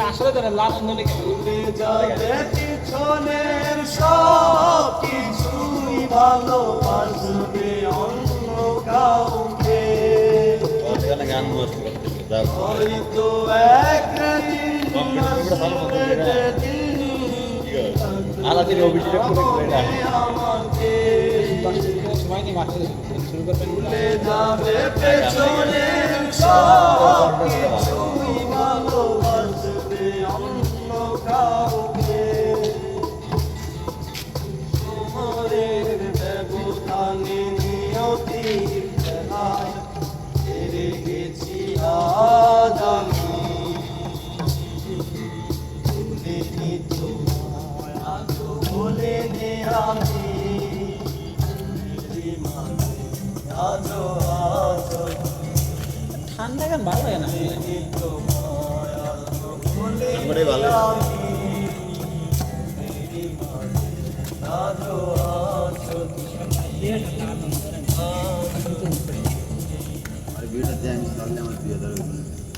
আসলে তো লাল ভুলে যাবে পিছনের সব কিছুই ভালোবাসবে অন্য কাউকে হয়তো একদিন আসবে আলাদিন অভিষেক করে আমাকে সময় নিয়ে মাঠে শুরু করবেন ভুলে যাবে পেছনের সব কিছুই ভালোবাসবে অন্য কাউকে তোমাদের ব্যবধানে নিয়তির খেলায় হেরে গেছি আজ আমি ভুলিনি তোমায় আজও ভুলিনি আমি আজও আজও ঠান্ডা গান ভালো লাগে না আমারই ভালো আর ভিডিওটা দেন তাহলে আমার 2000